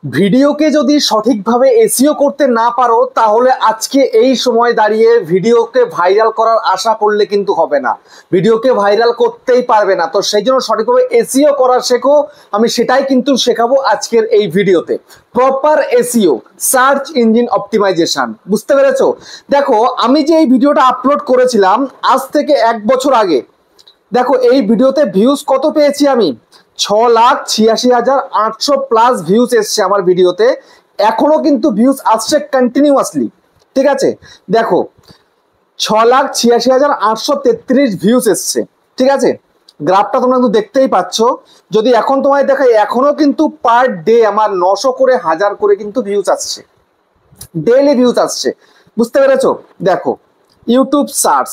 ভিডিওকে যদি সঠিকভাবে এসইও করতে না পারো তাহলে আজকে এই সময় দাঁড়িয়ে ভিডিওকে ভাইরাল করার আশা করলে কিন্তু হবে না। ভিডিওকে ভাইরাল করতেই পারবে না। তো সেই জন্য সঠিকভাবে এসইও করা শেখো, আমি সেটাই কিন্তু শেখাবো আজকের এই ভিডিওতে। Proper SEO, search engine optimization, বুঝতে পেরেছো? দেখো, আমি যে এই ভিডিওটা আপলোড করেছিলাম আজ থেকে 1 বছর আগে, দেখো এই ভিডিওতে ভিউজ কত পেয়েছি আমি, 6,86,800 প্লাস ভিউজ এসছে আমার ভিডিওতে। এখনো কিন্তু ভিউজ আসছে কন্টিনিউয়াসলি, ঠিক আছে? দেখো 6,86,833 ভিউজ এসছে, ঠিক আছে? গ্রাফটা তোমরা কিন্তু দেখতেই পাচ্ছ। যদি এখন তোমায় দেখাই, এখনো কিন্তু পার ডে আমার 900 করে 1000 করে কিন্তু ভিউজ আসছে, ডেইলি ভিউজ আসছে, বুঝতে পেরেছো? দেখো ইউটিউব সার্চ,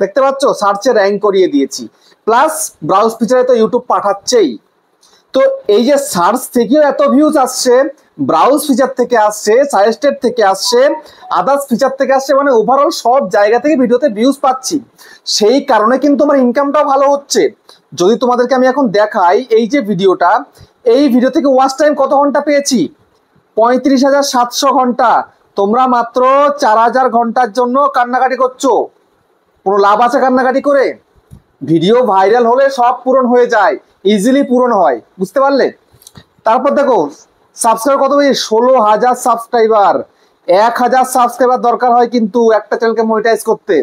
দেখতে পাচ্ছ সার্চে র্যাঙ্ক করিয়ে দিয়েছি, প্লাস ব্রাউজ ফিচারে তো ইউটিউব পাঠাচ্ছেই। তো এই যে সার্চ থেকেও এত ভিউজ আসছে, ব্রাউজ ফিচার থেকে আসছে, সাজেস্টেড থেকে আসছে, আদার্স ফিচার থেকে আসছে, মানে ওভারঅল সব জায়গা থেকে ভিডিওতে ভিউজ পাচ্ছি। সেই কারণে কিন্তু আমার ইনকামটাও ভালো হচ্ছে। যদি তোমাদেরকে আমি এখন দেখাই এই যে ভিডিওটা, এই ভিডিও থেকে ওয়াচ টাইম কত ঘন্টা পেয়েছি, 35,700 ঘন্টা। তোমরা মাত্র 4,000 ঘন্টার জন্য কান্নাকাটি করছো। কোনো লাভ আছে কান্নাকাটি করে? ভিডিও ভাইরাল হলে সব পূরণ হয়ে যায়, ইজিলি পূরণ হয়, বুঝতে পারলে? তারপর দেখো সাবস্ক্রাইবার কত পেয়েছি, 16,000 সাবস্ক্রাইবার। 1,000 সাবস্ক্রাইবার দরকার হয় কিন্তু একটা চ্যানেলকে মনিটাইজ করতে,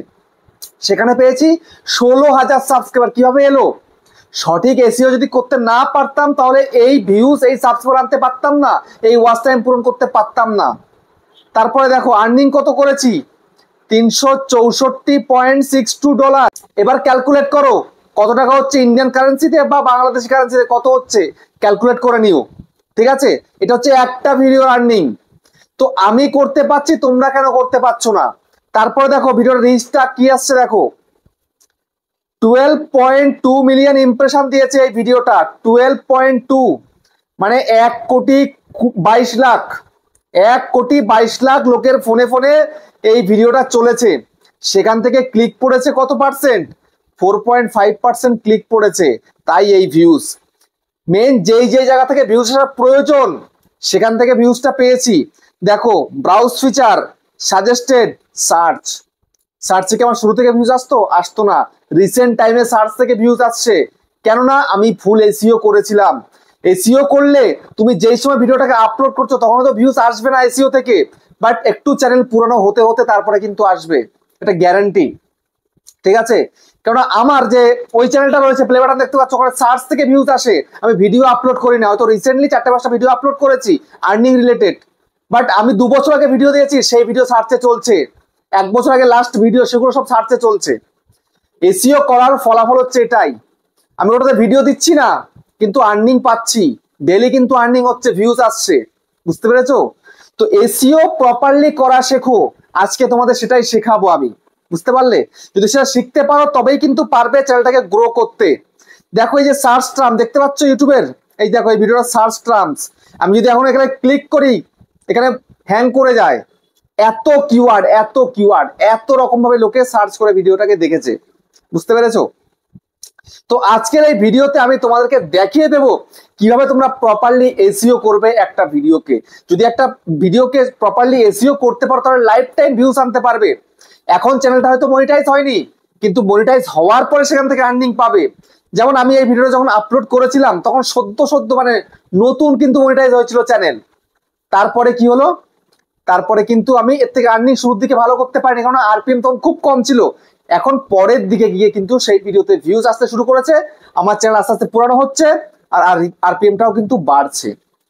সেখানে পেয়েছি 16,000 সাবস্ক্রাইবার। কিভাবে এলো? সঠিক এসইও যদি করতে না পারতাম তাহলে এই ভিউজ, এই সাবস্ক্রাইবার আনতে পারতাম না, এই ওয়াচ টাইম পূরণ করতে পারতাম না। তারপরে দেখো আর্নিং কত করেছি, $364.62। এবার ক্যালকুলেট করো কত টাকা হচ্ছে ইন্ডিয়ান কারেন্সিতে বা বাংলাদেশি কারেন্সিতে কত হচ্ছে, ক্যালকুলেট করে নিও, ঠিক আছে? এটা হচ্ছে একটা ভিডিও আর্নিং। তো আমি করতে পারছি, তোমরা কেন করতে পারছো না? তারপরে দেখো ভিডিওর রিচটা কি আসছে, দেখো 12.2 মিলিয়ন ইমপ্রেশন দিয়েছে এই ভিডিওটা। 12.2 মানে 1,22,00,000, 1,22,00,000 লোকের ফোনে ফোনে এই ভিডিওটা চলেছে। সেখান থেকে ক্লিক পড়েছে কত পার্সেন্ট, 4.5% ক্লিক পড়েছে। তাই এই ভিউজ, মেন যেই জায়গা থেকে ভিউজ আসার প্রয়োজন সেখান থেকে ভিউজটা পেয়েছি। দেখো browse feature, suggested, search. Search থেকে আমার শুরু থেকে ভিউজ আসতো না, রিসেন্ট টাইমে সার্চ থেকে ভিউজ আসছে। কেননা আমি ফুল এসইও করেছিলাম। এসইও করলে তুমি যেই সময় ভিডিওটাকে আপলোড করছো তখন তো ভিউজ আসবে না এসইও থেকে, বাট একটু চ্যানেল পুরনো হতে হতে তারপরে কিন্তু আসবে, এটা গ্যারান্টি, ঠিক আছে? কেননা আমার যে ওই চ্যানেলটা রয়েছে প্লে বাটন দেখতে পাচ্ছ, ওখানে সার্চ থেকে ভিউজ আসে। আমি ভিডিও আপলোড করি না, হয়তো রিসেন্টলি 4-5টা ভিডিও আপলোড করেছি আর্নিং রিলেটেড, বাট আমি 2 বছর আগে ভিডিও দিয়েছি, সেই ভিডিও সার্চে চলছে। 1 বছর আগে লাস্ট ভিডিও, সেগুলো সব সার্চে চলছে। এসইও করার ফলাফল হচ্ছে এটাই। আমি ওটাতে ভিডিও দিচ্ছি না কিন্তু আর্নিং পাচ্ছি, ডেইলি কিন্তু আর্নিং হচ্ছে, ভিউজ আসছে, বুঝতে পেরেছো? তো এসইও প্রপারলি করা শেখো, আজকে তোমাদের সেটাই শেখাবো আমি, বুঝতে পারলে? যদি সেটা শিখতে পারো তবেই কিন্তু পারবে চ্যানেলটাকে গ্রো করতে। দেখো এই যে সার্চ টার্ম দেখতে পাচ্ছ ইউটিউবের, এই দেখো এই ভিডিওটা সার্চ টার্মস। আমি যদি এখন এখানে ক্লিক করি, এখানে হ্যাং করে যায়। এত কিওয়ার্ড, এত কিওয়ার্ড, এত রকম ভাবে লোকে সার্চ করে ভিডিওটাকে দেখেছে, বুঝতে পেরেছো? তো আজকের এই ভিডিওতে আমি তোমাদেরকে দেখিয়ে দেব কিভাবে তোমরা প্রপারলি এসইও করবে একটা ভিডিওকে। যদি একটা ভিডিওকে প্রপারলি এসইও করতে পারো তাহলে লাইফ টাইম ভিউজ আনতে পারবে। এখন চ্যানেলটা হয়তো মনিটাইজ হয়নি, কিন্তু মনিটাইজ হওয়ার পরে সেখান থেকে আর্নিং পাবে। যেমন আমি এই ভিডিওটা যখন আপলোড করেছিলাম তখন সদ্য মানে নতুন কিন্তু মনিটাইজ হয়েছিল চ্যানেল। তারপরে কি হলো, তারপরে কিন্তু আমি এর থেকে আর্নিং শুরুর দিকে ভালো করতে পারিনি, কারণ আরপিএম তখন খুব কম ছিল। এখন পরের দিকে গিয়ে কিন্তু সেই ভিডিওতে ভিউজ আসতে শুরু করেছে, আমার চ্যানেল আস্তে আস্তে পুরানো হচ্ছে, আর আরপিএমটাও কিন্তু বাড়ছে,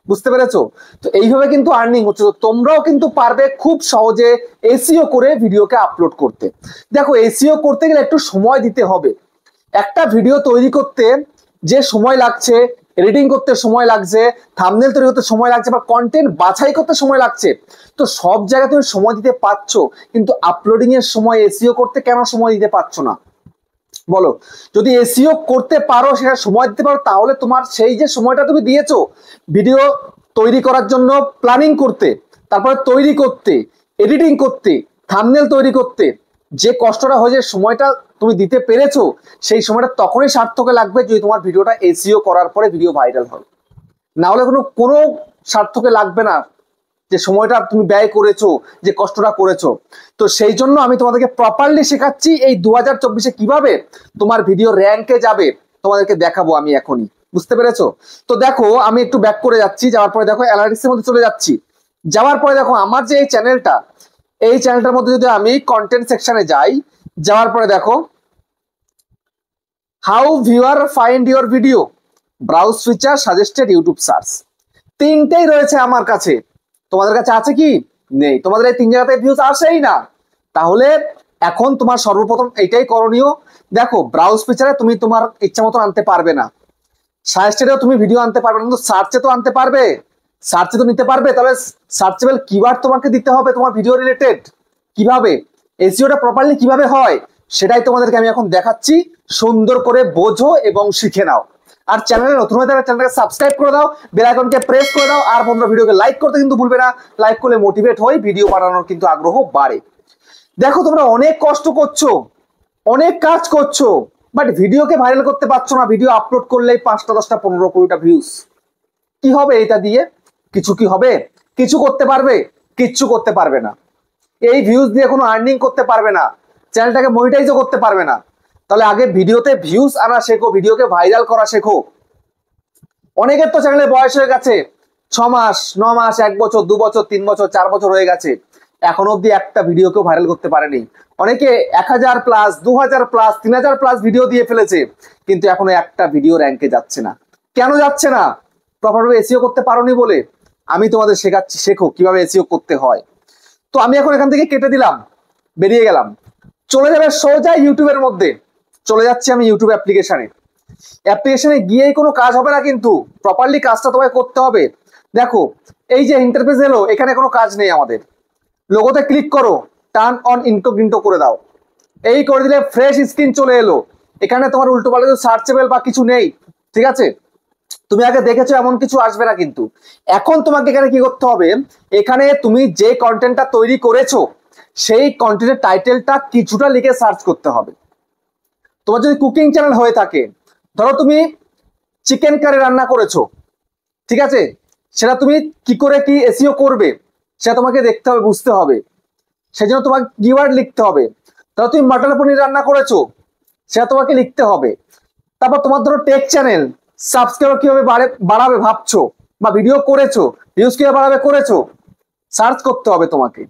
বুঝতে পেরেছো? তো এইভাবে কিন্তু আর্নিং হচ্ছে। তো তোমরাও কিন্তু পারবে খুব সহজে এসইও করে ভিডিওকে আপলোড করতে। দেখো এসইও করতে গেলে একটু সময় দিতে হবে। একটা ভিডিও তৈরি করতে যে সময় লাগছে, এডিটিং করতে সময় লাগছে, থাম্বনেল তৈরি করতে সময় লাগছে, বা কন্টেন্ট বাছাই করতে সময় লাগছে, তো সব জায়গায় তুমি সময় দিতে পারছো, কিন্তু আপলোডিং এর সময় এসইও করতে কেন সময় দিতে পারছো না বলো? যদি এসইও করতে পারো, সেটা সময় দিতে পারো, তাহলে তোমার সেই যে সময়টা তুমি দিয়েছো ভিডিও তৈরি করার জন্য, প্ল্যানিং করতে, তারপরে তৈরি করতে, এডিটিং করতে, থাম্বনেল তৈরি করতে, যে কষ্টটা হয়েছে, সময়টা তুমি দিতে পেরেছো, সেই সময়টা তখনই সার্থকে লাগবে যদি তোমার ভিডিওটা এসইও করার পরে ভিডিও ভাইরাল হয়। না হলে কোনো সার্থকে লাগবে না, যে সময়টা তুমি ব্যয় করেছো, যে কষ্টটা করেছো। তো সেই জন্য আমি তোমাদেরকে প্রপারলি শেখাচ্ছি এই 2024-এ কিভাবে তোমার ভিডিও র্যাঙ্কে যাবে, তোমাদেরকে দেখাবো আমি এখনই। বুঝতে পেরেছো? তো দেখো আমি একটু ব্যাক করে যাচ্ছি, যাওয়ার পরে দেখো অ্যানালিটিক্সের মধ্যে চলে যাচ্ছি। যাওয়ার পরে দেখো আমার যে এই চ্যানেলটা, এই চ্যানেলটার মধ্যে যদি আমি কন্টেন্ট সেকশনে যাই, যাওয়ার পরে দেখো how viewer find your video, browse feature, suggested, YouTube search, তিনটেই রয়েছে আমার কাছে। তোমাদের কাছে আছে কি? নেই। তোমাদের এই তিন জায়গাতে ভিউজ আসেই না। তাহলে এখন তোমার সর্বপ্রথম এইটাই করণীয়। দেখো ব্রাউজ ফিচারে তুমি তোমার ইচ্ছা মতো আনতে পারবে না, সাজেস্টেডেও তুমি ভিডিও আনতে পারবে না, কিন্তু সার্চে তো আনতে পারবে, সার্চে তো নিতে পারবে। তাহলে সার্চেবল কিওয়ার্ড তোমাকে দিতে হবে তোমার ভিডিও রিলেটেড। কিভাবে এসইওটা প্রপারলি কিভাবে হয় সেটাই তোমাদেরকে আমি এখন দেখাচ্ছি। সুন্দর করে বোঝো এবং শিখে নাও। আর চ্যানেলে নতুন হয়ে থাকলে চ্যানেলকে সাবস্ক্রাইব করে দাও, বেল আইকনকে প্রেস করে দাও। আর বন্ধুরা ভিডিওকে লাইক করতে কিন্তু ভুলবে না, লাইক করলে মোটিভেট হই, ভিডিও বানানোর কিন্তু আগ্রহ বাড়ে। দেখো তোমরা অনেক কষ্ট করছো, অনেক কাজ করছো, বাট ভিডিওকে ভাইরাল করতে পারছো না। ভিডিও আপলোড করলেই 5টা 10টা 15 20টা ভিউজ। কি হবে এটা দিয়ে? কিছু কি হবে? কিছু করতে পারবে? কিচ্ছু করতে পারবে না। এই ভিউজ দিয়ে কোনো আর্নিং করতে পারবে না, চ্যানেলটাকে মনিটাইজও করতে পারবে না। তাহলে আগে ভিডিওতে ভিউজ আনা শেখো, ভিডিওকে ভাইরাল করা শেখো। অনেকের তো চ্যানেলে বয়স হয়ে গেছে 6 মাস 9 মাস 1 বছর 2 বছর 3 বছর 4 বছর হয়ে গেছে, এখন অব্দি একটা ভিডিওকেও ভাইরাল করতে পারেনি। অনেকে 1000 প্লাস 2000 প্লাস 3000 প্লাস ভিডিও দিয়ে ফেলেছে, কিন্তু এখনো একটা ভিডিও র্যাঙ্কে যাচ্ছে না। কেন যাচ্ছে না? প্রপারভাবে এসইও করতে পারোনি বলে। আমি তোমাদের শেখাচ্ছি, শেখো কিভাবে এসইও করতে হয়। তো আমি এখন এখান থেকে কেটে দিলাম, বেরিয়ে গেলাম, চলে যাবে সোজা ইউটিউবের মধ্যে। চলে যাচ্ছি আমি ইউটিউব অ্যাপ্লিকেশনে। অ্যাপ্লিকেশনে গিয়েই কোনো কাজ হবে না, কিন্তু প্রপারলি কাজটা তোমায় করতে হবে। দেখো এই যে ইন্টারফেস এলো, এখানে কোনো কাজ নেই আমাদের। লোগোতে ক্লিক করো, টার্ন অন ইনকগনিটো করে দাও। এই করে দিলে ফ্রেশ স্ক্রিন চলে এলো। এখানে তোমার উল্টো পাল্টা সার্চেবল বা কিছু নেই, ঠিক আছে? তুমি আগে দেখেছো এমন কিছু আসবে না। কিন্তু এখন তোমাকে এখানে কি করতে হবে, এখানে তুমি যে কন্টেন্টটা তৈরি করেছো সেই কন্টেন্টের টাইটেলটা কিছুটা লিখে সার্চ করতে হবে। তোমার যদি কুকিং চ্যানেল হয়ে থাকে, ধরো তুমি চিকেন কারি রান্না করেছো, ঠিক আছে, সেটা তুমি কি করে কি এসইও করবে সেটা তোমাকে দেখতে হবে, বুঝতে হবে। সেই জন্য তোমাকে কিওয়ার্ড লিখতে হবে। ধরো তুমি মাটন পনির রান্না করেছো, সেটা তোমাকে লিখতে হবে। তারপর তোমার ধরো টেক চ্যানেল, সাবস্ক্রাইবার কিভাবে বাড়াবে ভাবছো, বা ভিডিও করেছো, ভিউজ কিভাবে বাড়াবে করেছো, সার্চ করতে হবে তোমাকে,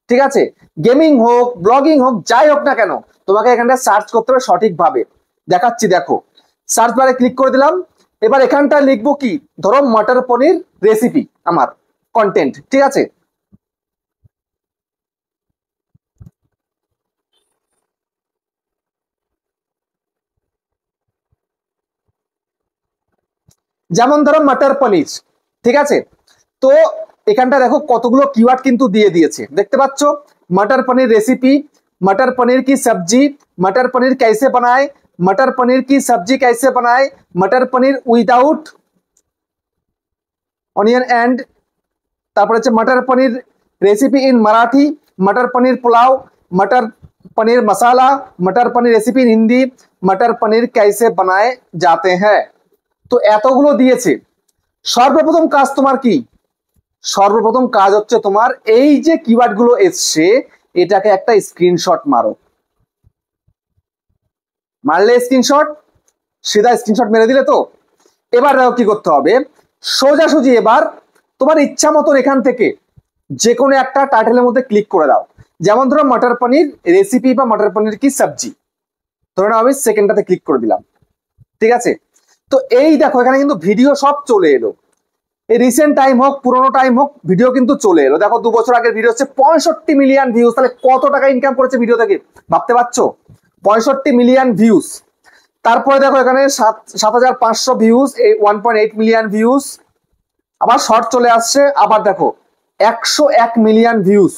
ঠিক আছে? গেমিং হোক, ব্লগিং হোক, যাই হোক না কেন, তোমাকে এখানটা সার্চ করতে হবে সঠিকভাবে। দেখাচ্ছি, দেখো সার্চ বারে ক্লিক করে দিলাম। এবার এখানটা লিখবো কি, ধরো মটর পনির রেসিপি, আমার কন্টেন্ট, ঠিক আছে? যেমন ধরো মটর পনির, ঠিক আছে? তো এখানটা দেখো কতগুলো কিওয়ার্ড কিন্তু দিয়ে দিয়েছে, দেখতে পাচ্ছ? मटर पनीर रेसिपी, मटर पनीर की सब्जी, मटर पनीर कैसे बनाए, मटर पनीर की सब्जी कैसे बनाए, मटर पनीर उइदाउट অনিয়ন এন্ড, তারপর হচ্ছে मटर पनीर रेसिपी इन मराठी, मटर पनीर पुलाव, मटर पनीर मसाला, मटर पनीर रेसिपी इन हिंदी, मटर पनीर कैसे बनाए जाते हैं। তো এতগুলো দিয়েছে। সর্বপ্রথম কাজ তোমার কি? সর্বপ্রথম কাজ হচ্ছে তোমার এই যে কিওয়ার্ড গুলো এসছে এটাকে একটা স্ক্রিনশট মারো। মারলে স্ক্রিনশট, সিধা স্ক্রিনশট মেরে দিলে তো। এবার দেখো কি করতে হবে, সোজাসুজি এবার তোমার ইচ্ছা মতন এখান থেকে যে কোনো একটা টাইটেলের মধ্যে ক্লিক করে দাও। যেমন ধরো মটর পনির রেসিপি বা মটর পনির কি সবজি, ধরো আমি সেকেন্ডটাতে ক্লিক করে দিলাম, ঠিক আছে? তো এই দেখো এখানে কিন্তু ভিডিও সব চলে এলো। এই রিসেন্ট টাইম হোক পুরোনো টাইম হোক, ভিডিও কিন্তু চলে এলো। দেখো 2 বছর আগের ভিডিও হচ্ছে 65 মিলিয়ন ভিউজ। তাহলে কত টাকা ইনকাম করেছে ভিডিও থেকে, ভাবতে পারছো? 65 মিলিয়ন ভিউজ। তারপরে দেখো এখানে 7500 ভিউজ, 1.8 মিলিয়ন ভিউজ। আবার শর্ট চলে আসছে, আবার দেখো 101 মিলিয়ন ভিউজ।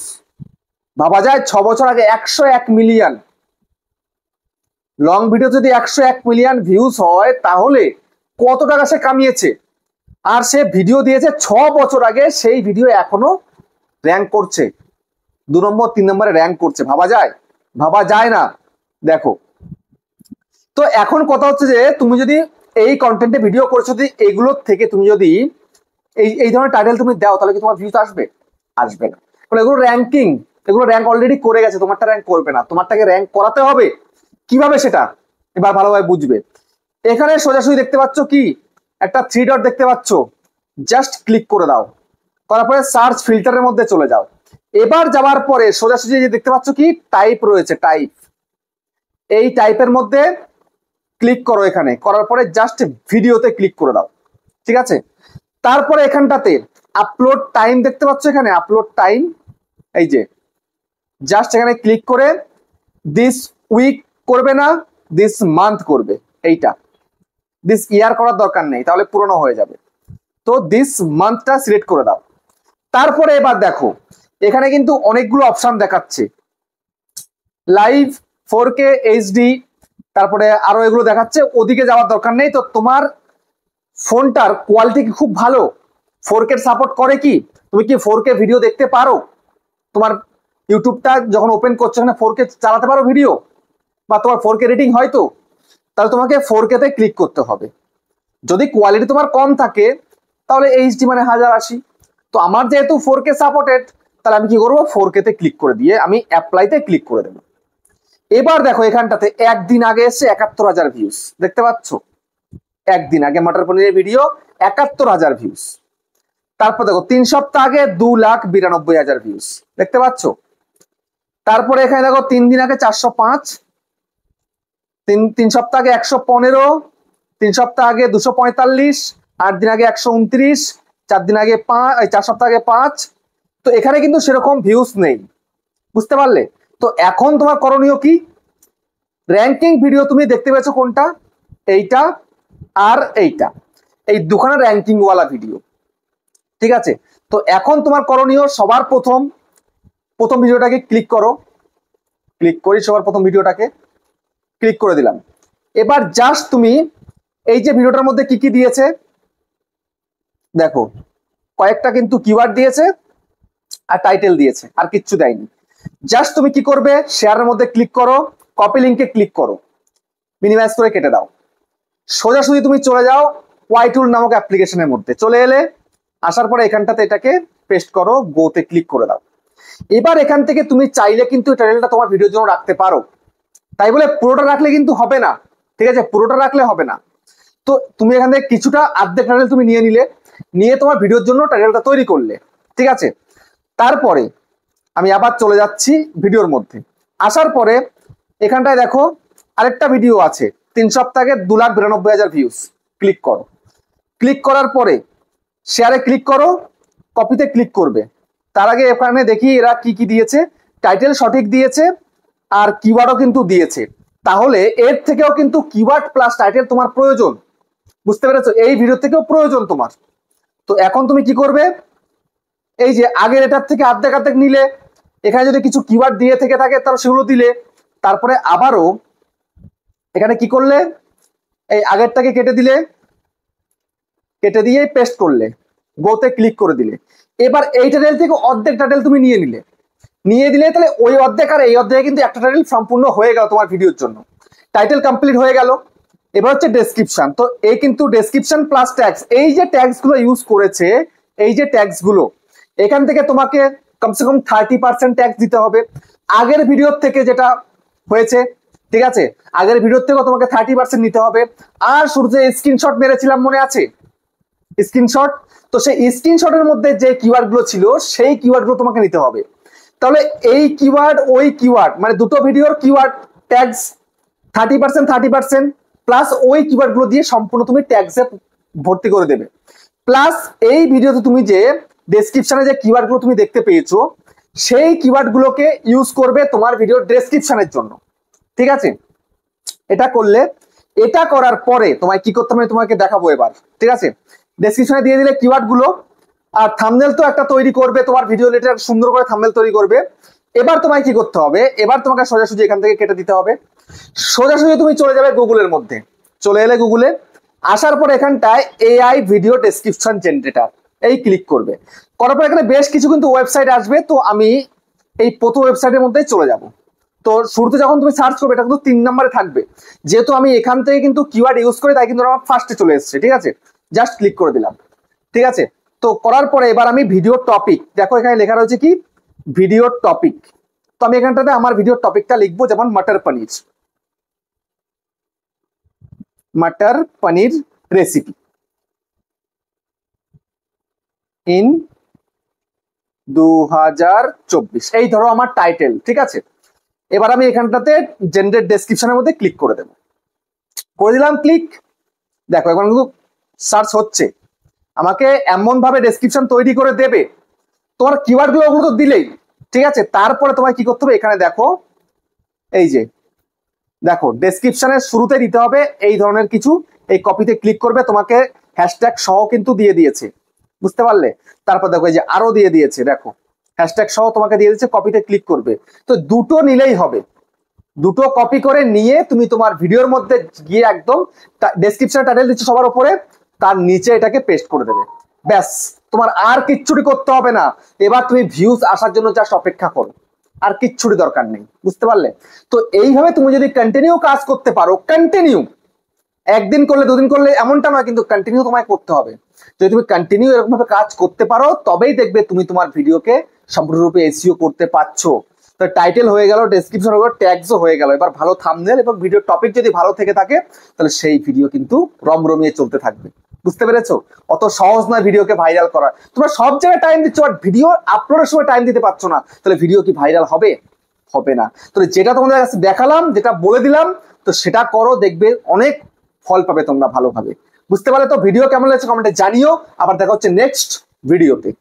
ভাবা যায় 6 বছর আগে 101 মিলিয়ন। লং ভিডিও যদি 101 মিলিয়ন ভিউজ হয় তাহলে কত টাকা সে কামিয়েছে। আর সে ভিডিও দিয়েছে 6 বছর আগে, সেই ভিডিও এখনো র্যাঙ্ক করছে, 2 নম্বর 3 নম্বরে র্যাঙ্ক করছে। ভাবা যায়? ভাবা যায় না। দেখো তো এখন কথা হচ্ছে যে তুমি যদি এই কন্টেন্টে ভিডিও করেছো, যদি এগুলোর থেকে তুমি যদি এই ধরনের টাইটেল তুমি দাও, তাহলে কি তোমার ভিউজ আসবে? আসবে না। এগুলো র্যাঙ্কিং, এগুলো র্যাঙ্ক অলরেডি করে গেছে, তোমারটা র্যাঙ্ক করবে না, তোমারটাকে র্যাঙ্ক করাতে হবে। কিভাবে সেটা এবার ভালোভাবে বুঝবে। এখানে সোজাসুজি দেখতে পাচ্ছ কি একটা 3 ডট দেখতে পাচ্ছ, জাস্ট ক্লিক করে দাও, করার পরে সার্চ ফিল্টারের মধ্যে চলে যাও। এবার যাওয়ার পরে সোজাসুজি যে দেখতে পাচ্ছ কি টাইপ রয়েছে, টাইপ, এই টাইপের মধ্যে ক্লিক করো। এখানে করার পরে জাস্ট ভিডিওতে ক্লিক করে দাও, ঠিক আছে। তারপরে এখানটাতে আপলোড টাইম দেখতে পাচ্ছ, এখানে আপলোড টাইম, এই যে জাস্ট এখানে ক্লিক করে দিস উইক করবে না, দিস মান্থ করবে। এইটা দিস ইয়ার করার দরকার নেই, তাহলে পুরনো হয়ে যাবে। তো দিস মান্থটা সিলেক্ট করে দাও। তারপরে এবার দেখো এখানে কিন্তু অনেকগুলো অপশন দেখাচ্ছে, লাইভ, 4K HD, তারপরে আরো এগুলো দেখাচ্ছে। ওদিকে যাওয়ার দরকার নেই। তো তোমার ফোনটার কোয়ালিটি কি খুব ভালো, 4K সাপোর্ট করে কি, তুমি কি 4K ভিডিও দেখতে পারো, তোমার ইউটিউবটা যখন ওপেন করছো এখানে 4K চালাতে পারো ভিডিও, বা তোমার 4K রেটিং হয়তো, তাহলে তোমাকে 4K তে ক্লিক করতে হবে। যদি কোয়ালিটি তোমার কম থাকে তাহলে HD মানে 1080। তো আমার যেহেতু 4K সাপোর্টেড, তাহলে আমি কি করবো, 4K তে ক্লিক করে দিয়ে আমি অ্যাপ্লাইতে ক্লিক করে দেবো। এবার দেখো এখানটাতে একদিন আগে এসে 71,000 ভিউজ দেখতে পাচ্ছ, একদিন আগে মটর পনিরের ভিডিও 71,000 ভিউজ। তারপর দেখো 3 সপ্তাহ আগে 2,92,000 ভিউজ দেখতে পাচ্ছ। তারপরে এখানে দেখো 3 দিন আগে 405, 3 সপ্তাহ আগে 115, 3 সপ্তাহ আগে 245, 8 দিন আগে 129, 4 দিন আগে 5, 4 সপ্তাহ আগে 5। তো এখানে কিন্তু সেরকম ভিউজ নেই, বুঝতে পারলে। তো এখন তোমার করণীয় কি, র্যাঙ্কিং ভিডিও তুমি দেখতে পেয়েছ কোনটা, এইটা আর এইটা, এই দুখানা র্যাঙ্কিং ওয়ালা ভিডিও, ঠিক আছে। তো এখন তোমার করণীয় সবার প্রথম ভিডিওটাকে ক্লিক করো, ক্লিক করি সবার প্রথম ভিডিওটাকে ক্লিক করে দিলাম। এবার জাস্ট তুমি এই যে ভিডিওটার মধ্যে কি কি দিয়েছে দেখো, কয়েকটা কিন্তু কিওয়ার্ড দিয়েছে আর টাইটেল দিয়েছে, আর কিচ্ছু দেয়নি। জাস্ট তুমি কি করবে, শেয়ারের মধ্যে ক্লিক করো, কপি লিঙ্কে ক্লিক করো, মিনিমাইজ করে কেটে দাও। সোজাসুজি তুমি চলে যাও ওয়াইটুল নামক অ্যাপ্লিকেশনের মধ্যে, চলে এলে আসার পরে এখানটাতে এটাকে পেস্ট করো, গোতে ক্লিক করে দাও। এবার এখান থেকে তুমি চাইলে কিন্তু টাইটেলটা তোমার ভিডিওর জন্য রাখতে পারো, তাই বলে পুরোটা রাখলে কিন্তু হবে না, ঠিক আছে, পুরোটা রাখলে হবে না। তো তুমি এখান থেকে কিছুটা অর্ধেক টাইটেল তুমি নিয়ে নিলে, নিয়ে তোমার ভিডিওর জন্য টাইটেলটা তৈরি করলে, ঠিক আছে। তারপরে আমি আবার চলে যাচ্ছি ভিডিওর মধ্যে, আসার পরে এখানটায় দেখো আরেকটা ভিডিও আছে 3 সপ্তাহ আগে 2,92,000 ভিউজ, ক্লিক করো। ক্লিক করার পরে শেয়ারে ক্লিক করো, কপিতে ক্লিক করবে। তার আগে এখানে দেখি এরা কি কি দিয়েছে, টাইটেল সঠিক দিয়েছে আর কিওয়ার্ডও কিন্তু দিয়েছে। তাহলে এর থেকেও কিন্তু কিওয়ার্ড প্লাস টাইটেল তোমার প্রয়োজন, বুঝতে পেরেছো, এই ভিডিও থেকেও প্রয়োজন তোমার। তো এখন তুমি কি করবে, এই যে আগের এটার থেকে অর্ধেক নিলে, এখানে যদি কিছু কিওয়ার্ড দিয়ে থেকে থাকে তাহলে সেগুলো দিলে, তারপরে আবারও এখানে কি করলে, এই আগেরটাকে কেটে দিলে, কেটে দিয়ে পেস্ট করলে, গোতে ক্লিক করে দিলে। এবার এই টাইটেল থেকে অর্ধেক টাইটেল তুমি নিয়ে দিলে, তাহলে ওই অর্ধেক আর এই অর্ধেকে কিন্তু একটা টাইটেল সম্পূর্ণ হয়ে গেল তোমার ভিডিওর জন্য, টাইটেল কমপ্লিট হয়ে গেল। এবার হচ্ছে ডেসক্রিপশন, তো এই কিন্তু ডেসক্রিপশন প্লাস ট্যাগস, এই যে ট্যাগস গুলো ইউজ করেছে, এই যে ট্যাগস গুলো, এখান থেকে তোমাকে কমসে কম 30% ট্যাক্স দিতে হবে আগের ভিডিওর থেকে যেটা হয়েছে, ঠিক আছে, আগের ভিডিওর থেকেও তোমাকে 30% নিতে হবে। আর শুরুতে স্ক্রিনশট মেরেছিলাম মনে আছে, স্ক্রিনশট, তো সেই স্ক্রিনশটের মধ্যে যে কিওয়ার্ড গুলো ছিল সেই কিওয়ার্ড গুলো তোমাকে নিতে হবে। তাহলে এই কিওয়ার্ড ওই কিওয়ার্ড মানে দুটো ভিডিওর কিওয়ার্ড ট্যাগস 30% প্লাস ওই কিওয়ার্ড গুলো দিয়ে সম্পূর্ণ তুমি ট্যাগসে ভর্তি করে দেবে। প্লাস এই ভিডিওতে তুমি যে ডেসক্রিপশনে যে কিওয়ার্ড গুলো তুমি দেখতে পেয়েছো সেই কিওয়ার্ড গুলোকে ইউজ করবে তোমার ভিডিওর ডেসক্রিপশনের জন্য, ঠিক আছে। এটা করলে, এটা করার পরে তোমায় কি করতে হবে তোমাকে দেখাবো এবার, ঠিক আছে। ডেসক্রিপশনে দিয়ে দিলে কিওয়ার্ড গুলো, আর থাম্বনেল তো একটা তৈরি করবে তোমার ভিডিও রিলেটেড, সুন্দর করে থাম্বনেল তৈরি করবে। এবার তোমায় কি করতে হবে, এবার তোমাকে সোজাসুজি এখান থেকে কেটে দিতে হবে, সোজাসুজি তুমি চলে যাবে গুগলের মধ্যে, চলে এলে গুগলে, আসার পর এখানটায় AI ভিডিও ডেসক্রিপশন জেনারেটর, এই ক্লিক করবে। করার পর এখানে বেশ কিছু কিন্তু ওয়েবসাইট আসবে, তো আমি এই প্রথম ওয়েবসাইটের মধ্যেই চলে যাব। তো শুরুতে যখন তুমি সার্চ করবে এটা কিন্তু 3 নম্বরে থাকবে, যেহেতু আমি এখান থেকে কিন্তু কিওয়ার্ড ইউজ করি তাই কিন্তু আমার ফার্স্টে চলে এসেছে, ঠিক আছে। জাস্ট ক্লিক করে দিলাম, ঠিক আছে। তো করার পরে এবার আমি ভিডিও টপিক, দেখো এখানে লেখা রয়েছে কি ভিডিও টপিক। তো আমি এখানটাতে আমার ভিডিও টপিকটা লিখবো, যেমন মটর পনির, মটর পনির রেসিপি ইন 2024, এই ধরো আমার টাইটেল, ঠিক আছে। এবার আমি এখানটাতে জেনারেট ডেসক্রিপশনের মধ্যে ক্লিক করে দেবো, করে দিলাম ক্লিক। দেখো এখন কিন্তু সার্চ হচ্ছে, আমাকে এমন ভাবে ডেসক্রিপশন তৈরি করে দেবে, তোমার কিওয়ার্ড গুলো ওগুলো তো দিলেই, ঠিক আছে। তারপরে তোমার কি করতে হবে, এখানে দেখো এই যে দেখো ডেসক্রিপশনের শুরুতে দিতে হবে এই ধরনের কিছু, এই কপিতে ক্লিক করবে, তোমাকে হ্যাশট্যাগ সহ কিন্তু দিয়ে দিয়েছে, বুঝতে পারলে। তারপর দেখো এই যে আরো দিয়ে দিয়েছে, দেখো হ্যাশট্যাগ সহ তোমাকে দিয়ে দিয়েছে, কপিতে ক্লিক করবে। তো দুটো নিলেই হবে, দুটো কপি করে নিয়ে তুমি তোমার ভিডিওর মধ্যে গিয়ে একদম ডেসক্রিপশন টাইটেল দিচ্ছ সবার উপরে, তার নিচে এটাকে পেস্ট করে দেবে, ব্যাস। তোমার আর কিচ্ছুটি করতে হবে না। এবার তুমি ভিউজ আসার জন্য জাস্ট অপেক্ষা করো, আর কিচ্ছুটি দরকার নেই, বুঝতে পারলে। তো এইভাবে তুমি যদি কন্টিনিউ কাজ করতে পারো, কন্টিনিউ একদিন করলে দুদিন করলে এমনটা নয়, কিন্তু কন্টিনিউ তোমায় করতে হবে। যদি তুমি কন্টিনিউ এরকম ভাবে কাজ করতে পারো, তবেই দেখবে তুমি তোমার ভিডিওকে সম্পূর্ণরূপে এসইও করতে পারছো। তো টাইটেল হয়ে গেল, ডেসক্রিপশন হয়ে গেল, ট্যাগসও হয়ে গেল। এবার ভালো থাম্বনেল এবং ভিডিও টপিক যদি ভালো থেকে থাকে, তাহলে সেই ভিডিও কিন্তু রমরমিয়ে চলতে থাকবে, বুঝতে পেরেছো। অত সহজ নয় ভিডিওকে ভাইরাল করা। তোমরা সব জায়গায় টাইম দিচ্ছ, বাট ভিডিও আপলোডের সময় টাইম দিতে পারছো না, তাহলে ভিডিও কি ভাইরাল হবে? হবে না। তো যেটা তোমাদের কাছে দেখালাম, যেটা বলে দিলাম, তো সেটা করো, দেখবে অনেক ফল পাবে তোমরা ভালোভাবে, বুঝতে পারলে। তো ভিডিও কেমন লাগছে কমেন্টে জানিও। আবার দেখা হচ্ছে নেক্সট ভিডিওতে।